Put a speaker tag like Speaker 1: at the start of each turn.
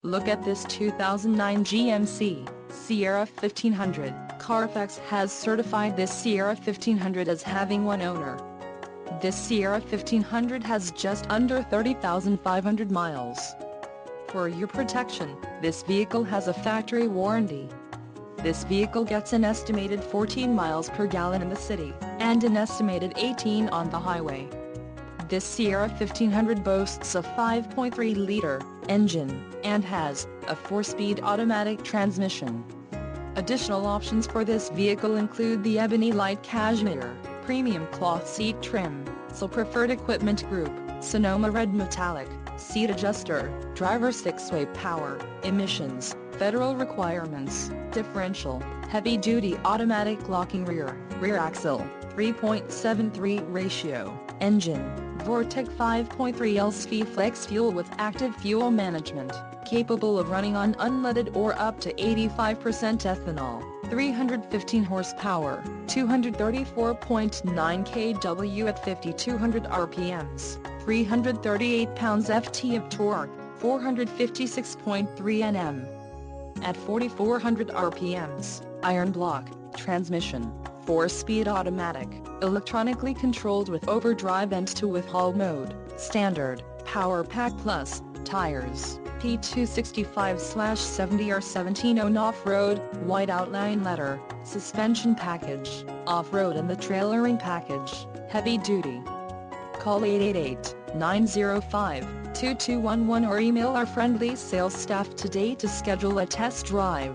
Speaker 1: Look at this 2009 GMC Sierra 1500. Carfax has certified this Sierra 1500 as having one owner. This Sierra 1500 has just under 30,500 miles. For your protection, this vehicle has a factory warranty. This vehicle gets an estimated 14 miles per gallon in the city, and an estimated 18 on the highway. This Sierra 1500 boasts a 5.3-liter engine, and has a 4-speed automatic transmission. Additional options for this vehicle include the ebony light cashmere, premium cloth seat trim, SLE preferred equipment group, Sonoma red metallic, seat adjuster, driver 6-way power, emissions, federal requirements, differential, heavy-duty automatic locking rear axle, 3.73 ratio, engine, Vortec 5.3 LSV flex fuel with active fuel management, capable of running on unleaded or up to 85% ethanol, 315 horsepower, 234.9 kW at 5,200 RPMs, 338 pounds-ft of torque, 456.3 Nm. At 4,400 RPMs, iron block, transmission, 4-speed automatic, electronically controlled with overdrive and to-with-haul mode, standard, Power Pack Plus, tires, P265/70 or 17 on off-road, white outline leather, suspension package, off-road and the trailering package, heavy duty. Call 888-905-2211 or email our friendly sales staff today to schedule a test drive.